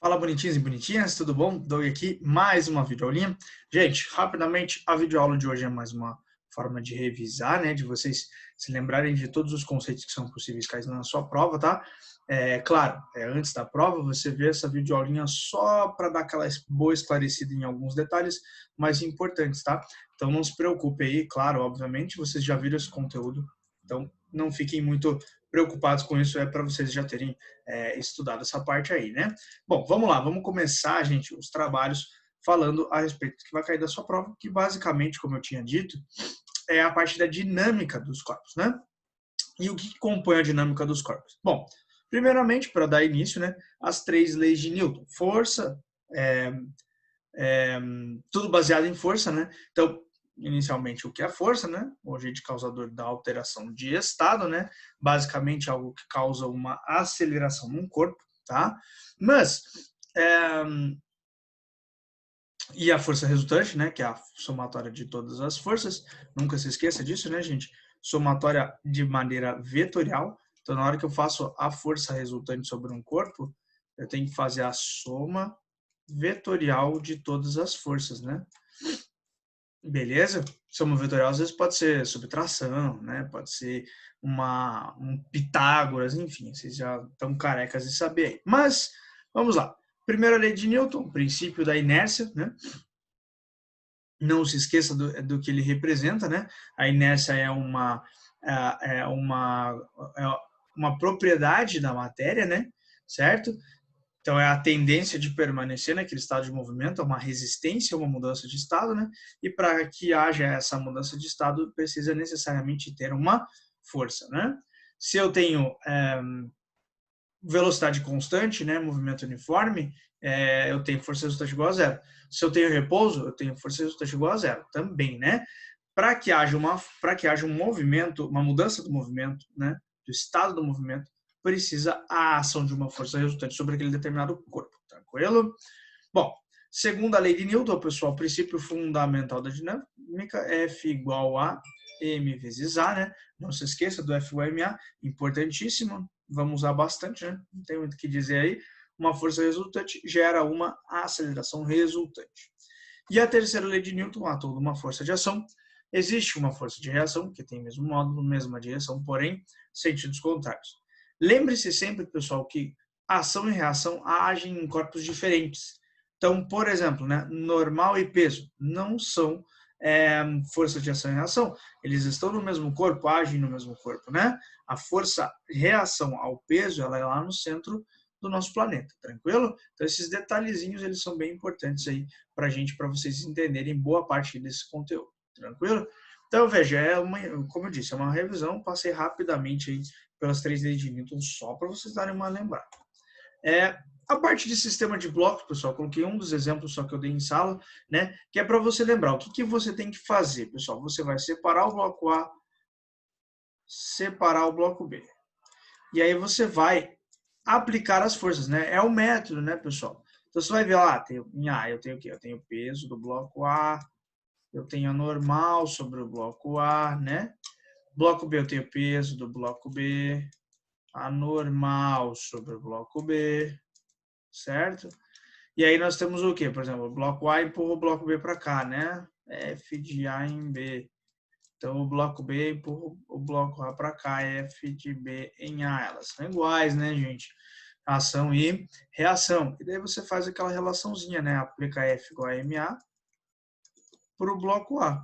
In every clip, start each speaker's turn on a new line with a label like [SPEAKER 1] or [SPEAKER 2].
[SPEAKER 1] Fala bonitinhos e bonitinhas, tudo bom? Doug aqui, mais uma videoaulinha. Gente, rapidamente, a videoaula de hoje é mais uma forma de revisar, né? De vocês se lembrarem de todos os conceitos que são possíveis cair na sua prova, tá? Claro, antes da prova, você vê essa videoaulinha só para dar aquela boa esclarecida em alguns detalhes mais importantes, tá? Então não se preocupe aí, claro, obviamente, vocês já viram esse conteúdo, então não fiquem muito preocupados com isso, é para vocês já terem estudado essa parte aí, né? Bom, vamos lá, vamos começar, gente, os trabalhos falando a respeito do que vai cair da sua prova, que basicamente, como eu tinha dito, é a parte da dinâmica dos corpos, né? E o que compõe a dinâmica dos corpos? Bom, primeiramente, para dar início, né, as três leis de Newton. Força, é, tudo baseado em força, né? Então, inicialmente, o que é força, né? O agente causador da alteração de estado, né? Basicamente, algo que causa uma aceleração num corpo, tá? Mas, e a força resultante, né? Que é a somatória de todas as forças. Nunca se esqueça disso, né, gente? Somatória de maneira vetorial. Então, na hora que eu faço a força resultante sobre um corpo, eu tenho que fazer a soma vetorial de todas as forças, né? Beleza? Soma vetorial às vezes pode ser subtração, né? Pode ser um Pitágoras, enfim, vocês já estão carecas de saber aí. Mas, vamos lá. Primeira lei de Newton, princípio da inércia, né? Não se esqueça do que ele representa, né? A inércia é é uma, é uma propriedade da matéria, né? Certo? Então, é a tendência de permanecer naquele estado de movimento, é uma resistência a uma mudança de estado, né? E para que haja essa mudança de estado, precisa necessariamente ter uma força, né? Se eu tenho velocidade constante, né, movimento uniforme, eu tenho força resultante igual a zero. Se eu tenho repouso, eu tenho força resultante igual a zero também, né? Para que haja um movimento, uma mudança do movimento, né, do estado do movimento, precisa a ação de uma força resultante sobre aquele determinado corpo, tranquilo? Bom, segundo a lei de Newton, pessoal, o princípio fundamental da dinâmica, F igual a m vezes a, né? Não se esqueça do F igual a ma, importantíssimo, vamos usar bastante, né? Não tem muito o que dizer aí. Uma força resultante gera uma aceleração resultante. E a terceira lei de Newton, a toda uma força de ação, existe uma força de reação, que tem o mesmo módulo, mesma direção, porém, sentidos contrários. Lembre-se sempre, pessoal, que ação e reação agem em corpos diferentes. Então, por exemplo, né, normal e peso não são força de ação e reação. Eles estão no mesmo corpo, agem no mesmo corpo, né? A força reação ao peso, ela é lá no centro do nosso planeta, tranquilo? Então, esses detalhezinhos, eles são bem importantes aí para a gente, para vocês entenderem boa parte desse conteúdo, tranquilo? Então, veja, como eu disse, é uma revisão, passei rapidamente aí pelas três leis de Newton só para vocês darem uma lembrada. A parte de sistema de blocos, pessoal, coloquei um dos exemplos só que eu dei em sala, né? Que é para você lembrar o que você tem que fazer, pessoal. Você vai separar o bloco A, separar o bloco B. E aí você vai aplicar as forças, né? É o método, né, pessoal? Então você vai ver lá, em A eu tenho o quê? Eu tenho o peso do bloco A, eu tenho a normal sobre o bloco A, né? Bloco B eu tenho o peso do bloco B, a normal sobre o bloco B, certo? E aí nós temos o quê? Por exemplo, o bloco A empurra o bloco B para cá, né? F de A em B. Então, o bloco B empurra o bloco A para cá, F de B em A. Elas são iguais, né, gente? Ação e reação. E daí você faz aquela relaçãozinha, né? Aplica F igual a MA para o bloco A.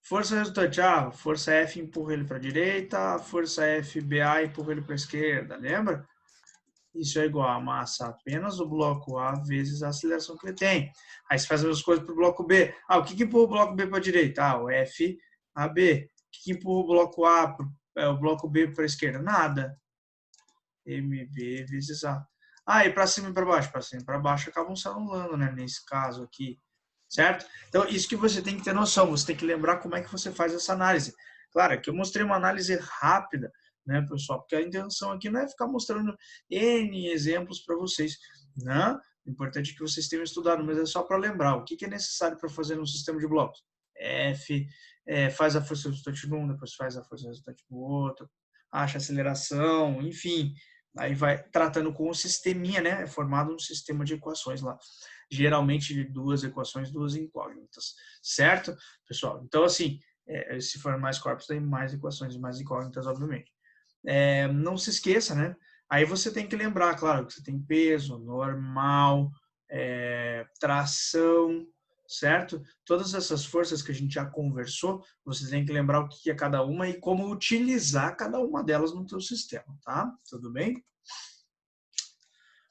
[SPEAKER 1] Força resultante, força F empurra ele para a direita, força FBA empurra ele para a esquerda, lembra? Isso é igual a massa apenas do bloco A vezes a aceleração que ele tem. Aí você faz as mesmas coisas para o bloco B. O que empurra o bloco B para a direita? O FAB. O que empurra o bloco A, o bloco B para a esquerda? Nada. MB vezes A. E para cima e para baixo? Para cima e para baixo acabam se anulando, né? Nesse caso aqui. Certo? Então, isso que você tem que ter noção. Você tem que lembrar como é que você faz essa análise. Claro, aqui eu mostrei uma análise rápida, né, pessoal? Porque a intenção aqui não é ficar mostrando N exemplos para vocês. Não, o importante é que vocês tenham estudado, mas é só para lembrar o que é necessário para fazer no sistema de blocos. F, faz a força resultante num, depois faz a força resultante no outro, acha a aceleração, enfim, Aí vai tratando com o sisteminha, né? É formado um sistema de equações lá. Geralmente de 2 equações, 2 incógnitas. Certo, pessoal? Então, assim, se for mais corpos, tem mais equações, mais incógnitas, obviamente. Não se esqueça, né? Aí você tem que lembrar, claro, que você tem peso, normal, tração, certo? Todas essas forças que a gente já conversou, você tem que lembrar o que é cada uma e como utilizar cada uma delas no teu sistema, tá? Tudo bem?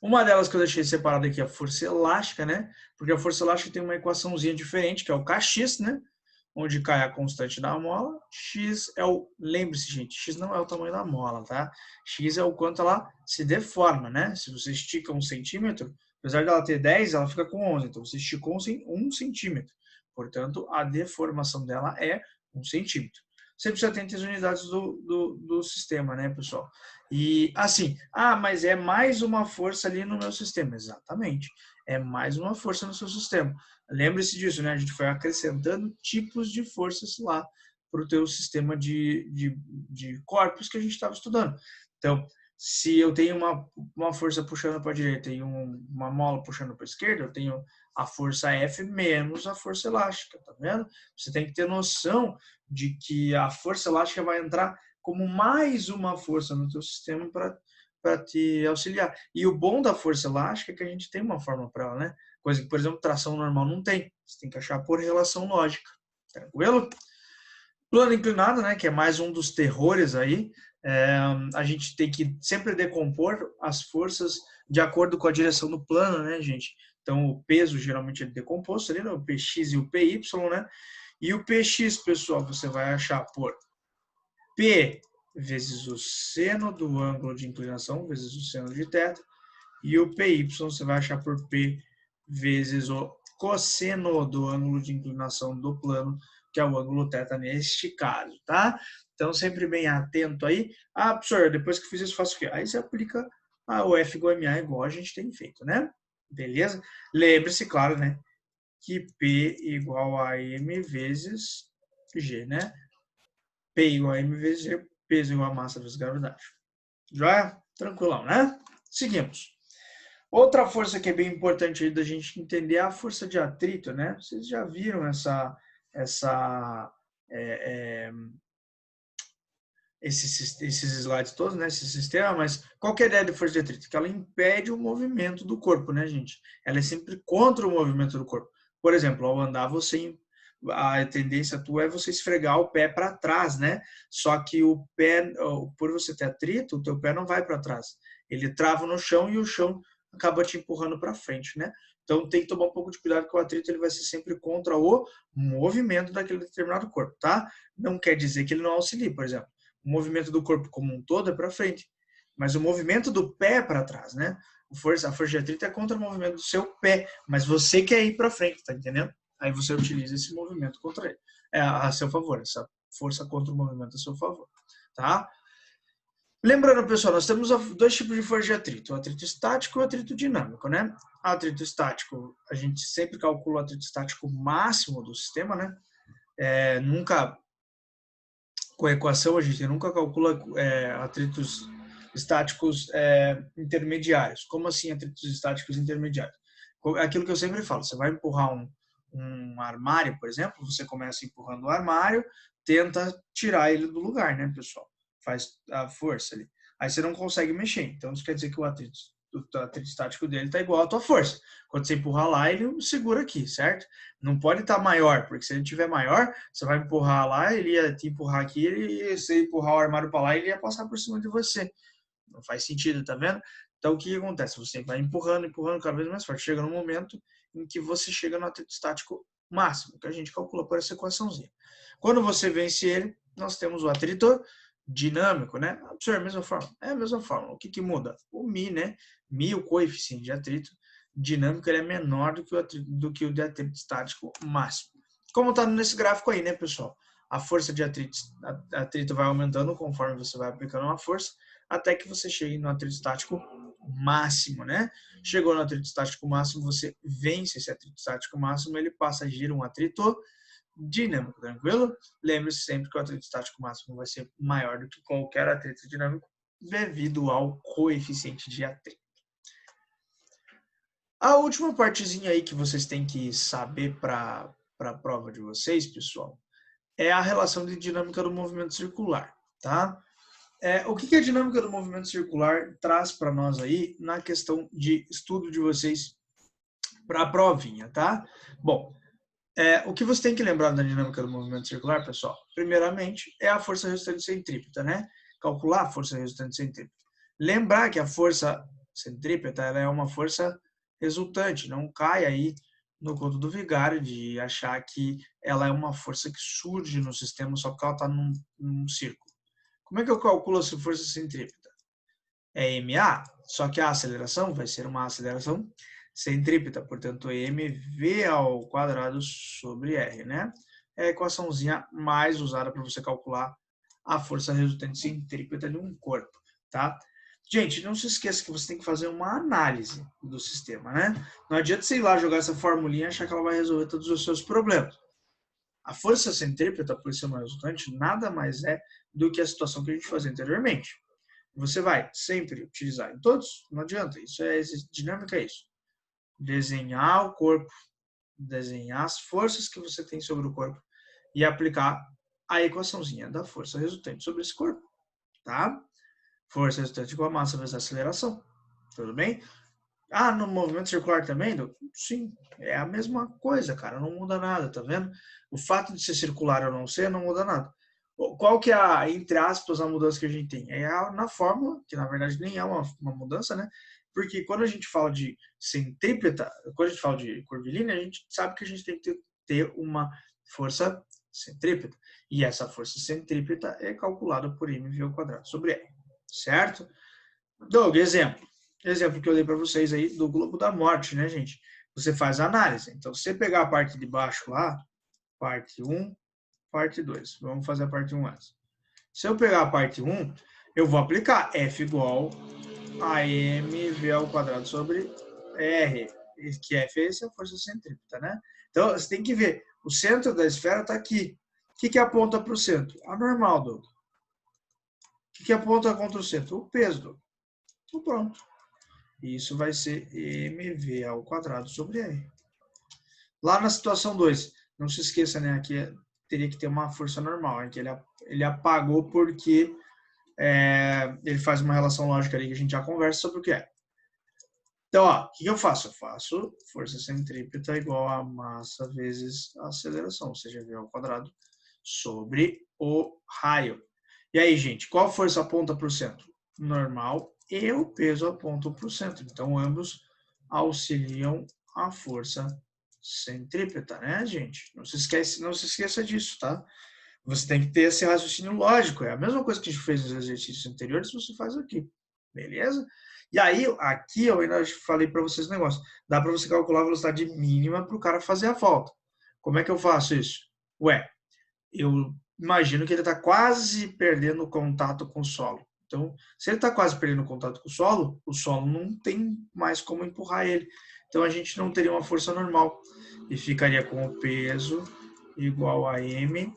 [SPEAKER 1] Uma delas que eu deixei separada aqui é a força elástica, né? Porque a força elástica tem uma equaçãozinha diferente, que é o Kx, né? Onde K é a constante da mola, X é o... Lembre-se, gente, X não é o tamanho da mola, tá? X é o quanto ela se deforma, né? Se você estica 1 centímetro, apesar dela ter 10, ela fica com 11. Então, você esticou 1 centímetro. Portanto, a deformação dela é 1 centímetro. Sempre se atente às unidades do sistema, né, pessoal? E, assim, mas é mais uma força ali no meu sistema. Exatamente. É mais uma força no seu sistema. Lembre-se disso, né? A gente foi acrescentando tipos de forças lá para o teu sistema de corpos que a gente estava estudando. Então, se eu tenho uma força puxando para a direita e uma mola puxando para a esquerda, eu tenho a força F menos a força elástica, tá vendo? Você tem que ter noção de que a força elástica vai entrar como mais uma força no teu sistema para te auxiliar. E o bom da força elástica é que a gente tem uma fórmula para ela, né? Coisa que, por exemplo, tração normal não tem. Você tem que achar por relação lógica. Tranquilo? Plano inclinado, né? Que é mais um dos terrores aí. A gente tem que sempre decompor as forças de acordo com a direção do plano, né, gente? Então, o peso geralmente é decomposto ali, né? O Px e o Py, né? E o Px, pessoal, você vai achar por P vezes o seno do ângulo de inclinação, vezes o seno de θ. E o PY você vai achar por P vezes o cosseno do ângulo de inclinação do plano, que é o ângulo θ neste caso, tá? Então, sempre bem atento aí. Professor, depois que fiz isso, faço o quê? Aí você aplica o F igual a MA igual a gente tem feito, né? Beleza? Lembre-se, claro, né? Que P igual a M vezes G, né? P igual a M vezes G, peso igual a massa vezes gravidade. Já? Tranquilão, né? Seguimos. Outra força que é bem importante aí da gente entender é a força de atrito, né? Vocês já viram esses slides todos, né? Esse sistema, mas qual que é a ideia de força de atrito? Que ela impede o movimento do corpo, né, gente? Ela é sempre contra o movimento do corpo. Por exemplo, ao andar, a tendência tua é você esfregar o pé para trás, né? Só que o pé, por você ter atrito, o teu pé não vai para trás. Ele trava no chão e o chão acaba te empurrando para frente, né? Então tem que tomar um pouco de cuidado que o atrito ele vai ser sempre contra o movimento daquele determinado corpo, tá? Não quer dizer que ele não auxilie, por exemplo. O movimento do corpo como um todo é para frente, mas o movimento do pé é para trás, né? A força de atrito é contra o movimento do seu pé, mas você quer ir para frente, tá entendendo? Aí você utiliza esse movimento contra ele, a seu favor, essa força contra o movimento a seu favor, tá? Lembrando, pessoal, nós temos 2 tipos de força de atrito, o atrito estático e o atrito dinâmico, né? O atrito estático, a gente sempre calcula o atrito estático máximo do sistema, né? Nunca, com a equação, a gente nunca calcula atritos estáticos intermediários. Como assim atritos estáticos intermediários? Aquilo que eu sempre falo, você vai empurrar um armário, por exemplo, você começa empurrando o armário, tenta tirar ele do lugar, né, pessoal? Faz a força ali. Aí você não consegue mexer. Então, isso quer dizer que o atrito estático dele está igual à tua força. Quando você empurrar lá, ele segura aqui, certo? Não pode estar maior, porque se ele tiver maior, você vai empurrar lá, ele ia te empurrar aqui, e se empurrar o armário para lá, ele ia passar por cima de você. Não faz sentido, tá vendo? Então, o que acontece? Você vai empurrando, empurrando cada vez mais forte. Chega no momento em que você chega no atrito estático máximo, que a gente calcula por essa equaçãozinha. Quando você vence ele, nós temos o atrito dinâmico, né? Professor, é a mesma forma? É a mesma forma. O que muda? O Mi, né? Mi, o coeficiente de atrito dinâmico, ele é menor do que o de atrito estático máximo. Como está nesse gráfico aí, né, pessoal? A força de atrito vai aumentando conforme você vai aplicando uma força, até que você chegue no atrito estático máximo, né? Chegou no atrito estático máximo, você vence esse atrito estático máximo, ele passa a agir um atrito dinâmico, tranquilo? Lembre-se sempre que o atrito estático máximo vai ser maior do que qualquer atrito dinâmico devido ao coeficiente de atrito. A última partezinha aí que vocês têm que saber para a prova de vocês, pessoal, é a relação de dinâmica do movimento circular, tá? O que a dinâmica do movimento circular traz para nós aí na questão de estudo de vocês para a provinha, tá? Bom, o que você tem que lembrar da dinâmica do movimento circular, pessoal, primeiramente, é a força resultante centrípeta, né? Calcular a força resultante centrípeta. Lembrar que a força centrípeta ela é uma força resultante, não cai aí no conto do vigário de achar que ela é uma força que surge no sistema só porque ela está num círculo. Como é que eu calculo essa força centrípeta? É MA, só que a aceleração vai ser uma aceleração centrípeta, portanto, mv ao quadrado sobre r, né? É a equaçãozinha mais usada para você calcular a força resultante centrípeta de um corpo, tá? Gente, não se esqueça que você tem que fazer uma análise do sistema, né? Não adianta você ir lá jogar essa formulinha e achar que ela vai resolver todos os seus problemas. A força centrípeta, por ser uma resultante, nada mais é do que a situação que a gente fazia anteriormente. Você vai sempre utilizar em todos, não adianta, dinâmica é isso. Desenhar o corpo, desenhar as forças que você tem sobre o corpo e aplicar a equaçãozinha da força resultante sobre esse corpo, tá? Força resultante igual a massa vezes a aceleração, tudo bem? No movimento circular também, sim, é a mesma coisa, cara, não muda nada, tá vendo? O fato de ser circular ou não ser, não muda nada. Qual que é, entre aspas, a mudança que a gente tem? É na fórmula, que na verdade nem é uma mudança, né? Porque quando a gente fala de centrípeta, quando a gente fala de curvilínea, a gente sabe que a gente tem que ter uma força centrípeta. E essa força centrípeta é calculada por mv ao quadrado sobre r, certo? Doug, exemplo. Exemplo que eu dei para vocês aí do globo da morte, né, gente? Você faz a análise. Então, se você pegar a parte de baixo lá, parte 1, parte 2. Vamos fazer a parte 1 antes. Se eu pegar a parte 1, eu vou aplicar F igual a mv ao quadrado sobre r, que F é a força centrípeta, né? Então, você tem que ver, o centro da esfera está aqui. O que aponta para o centro? A normal, Doug. O que aponta contra o centro? O peso, Doug. Então, pronto. Isso vai ser mv ao quadrado sobre r. Lá na situação 2, não se esqueça, né? Aqui teria que ter uma força normal, que ele apagou porque ele faz uma relação lógica ali que a gente já conversa sobre o que é. Então, o que eu faço? Eu faço força centrípeta igual a massa vezes a aceleração, ou seja, v ao quadrado sobre o raio. E aí, gente, qual força aponta para o centro? Normal e o peso apontam para o centro. Então, ambos auxiliam a força centrípeta, né, gente? Não se esqueça disso, tá? Você tem que ter esse raciocínio lógico. É a mesma coisa que a gente fez nos exercícios anteriores, você faz aqui. Beleza? E aí, aqui eu ainda falei para vocês o negócio. Dá para você calcular a velocidade mínima para o cara fazer a volta. Como é que eu faço isso? Eu imagino que ele está quase perdendo o contato com o solo. Então, se ele está quase perdendo o contato com o solo não tem mais como empurrar ele. Então, a gente não teria uma força normal. E ficaria com o peso igual a mv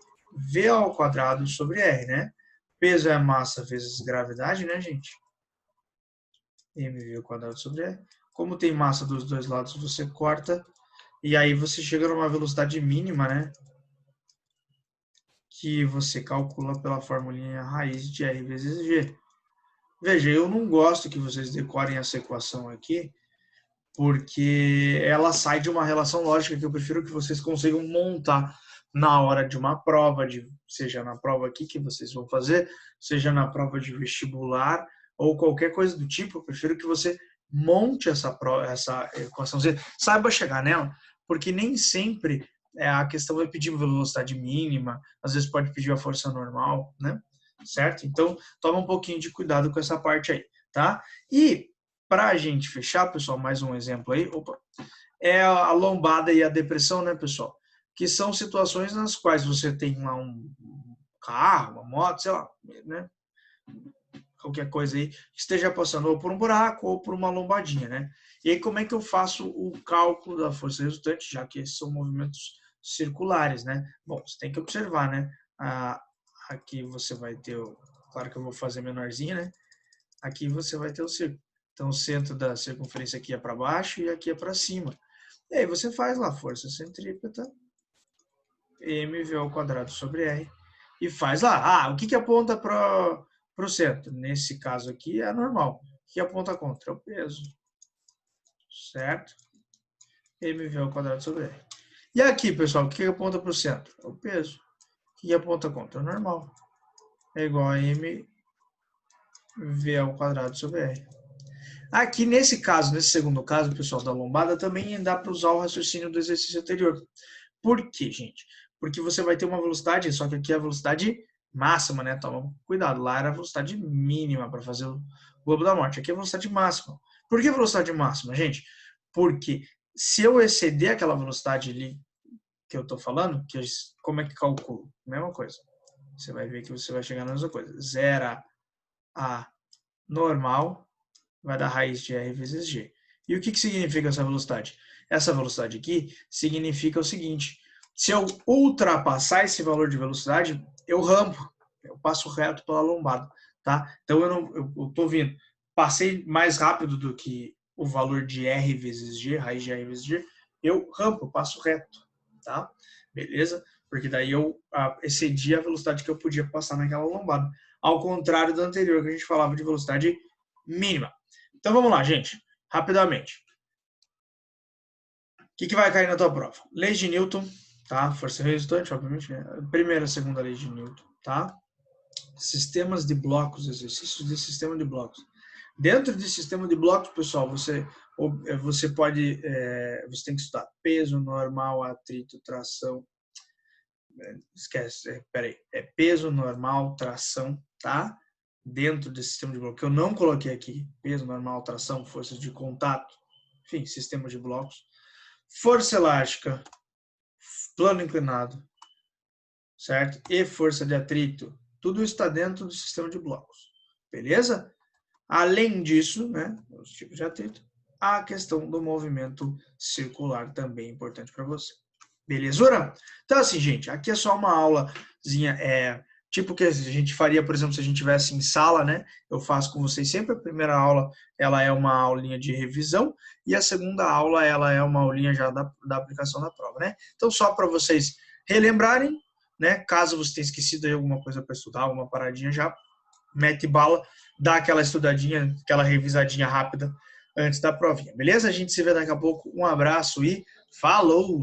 [SPEAKER 1] ao quadrado sobre r, né? Peso é massa vezes gravidade, né, gente? mv ao quadrado sobre r. Como tem massa dos dois lados, você corta. E aí você chega numa velocidade mínima, né? Que você calcula pela formulinha raiz de R vezes G. Veja, eu não gosto que vocês decorem essa equação aqui, porque ela sai de uma relação lógica que eu prefiro que vocês consigam montar na hora de uma prova, seja na prova aqui que vocês vão fazer, seja na prova de vestibular, ou qualquer coisa do tipo. Eu prefiro que você monte essa equação, saiba chegar nela, porque nem sempre a questão vai pedir velocidade mínima, às vezes pode pedir a força normal, né? Certo? Então, toma um pouquinho de cuidado com essa parte aí, tá? E, para a gente fechar, pessoal, mais um exemplo aí, é a lombada e a depressão, né, pessoal? Que são situações nas quais você tem lá um carro, uma moto, sei lá, né? Qualquer coisa aí, que esteja passando ou por um buraco ou por uma lombadinha, né? E aí, como é que eu faço o cálculo da força resultante, já que esses são movimentos circulares, né? Bom, você tem que observar, né? Aqui você vai ter, claro que eu vou fazer menorzinho, né? aqui você vai ter o círculo. Então, o centro da circunferência aqui é para baixo e aqui é para cima. E aí você faz lá força centrípeta, mv ao quadrado sobre r, e faz lá. O que aponta para o centro? Nesse caso aqui é normal. O que aponta contra? É o peso. Certo? mv ao quadrado sobre r. E aqui, pessoal, o que aponta para o centro? É o peso. O que aponta contra? É normal. É igual a mv ao quadrado sobre r. Aqui, nesse caso, nesse segundo caso, pessoal, da lombada, também dá para usar o raciocínio do exercício anterior. Por quê, gente? Porque você vai ter uma velocidade, só que aqui é a velocidade máxima, né? Toma cuidado, lá era a velocidade mínima para fazer o globo da morte. Aqui é a velocidade máxima. Por que velocidade máxima, gente? Porque se eu exceder aquela velocidade ali que eu estou falando, como é que calculo? Mesma coisa. Você vai ver que você vai chegar na mesma coisa. Zero a normal vai dar raiz de r vezes g. E o que significa essa velocidade? Essa velocidade aqui significa o seguinte: se eu ultrapassar esse valor de velocidade, eu rampo, eu passo reto pela lombada, tá? Então eu estou vindo, passei mais rápido do que o valor de r vezes g, raiz de r vezes g, eu rampo, passo reto, tá? Beleza? Porque daí eu excedi a velocidade que eu podia passar naquela lombada. Ao contrário do anterior, que a gente falava de velocidade mínima. Então vamos lá, gente, rapidamente. O que vai cair na tua prova? Lei de Newton, tá? Força resultante, obviamente. Primeira, segunda lei de Newton, tá? Sistemas de blocos, exercícios de sistema de blocos. Dentro de sistema de blocos, pessoal, você pode, você tem que estudar peso, normal, atrito, tração. Esquece, peraí. É peso, normal, tração, tá? Dentro desse sistema de blocos, que eu não coloquei aqui, peso, normal, tração, forças de contato, enfim, sistema de blocos. Força elástica, plano inclinado, certo? E força de atrito, tudo está dentro do sistema de blocos, beleza? Além disso, né, os tipos de atrito, a questão do movimento circular também é importante para você. Belezura? Então, assim, gente, aqui é só uma aulazinha, tipo que a gente faria, por exemplo, se a gente tivesse em sala, né? Eu faço com vocês sempre. A primeira aula, ela é uma aulinha de revisão e a segunda aula, ela é uma aulinha já da aplicação da prova, né? Então, só para vocês relembrarem, né? Caso você tenha esquecido aí alguma coisa para estudar, alguma paradinha, já mete bala, dá aquela estudadinha, aquela revisadinha rápida antes da provinha, beleza? A gente se vê daqui a pouco. Um abraço e falou!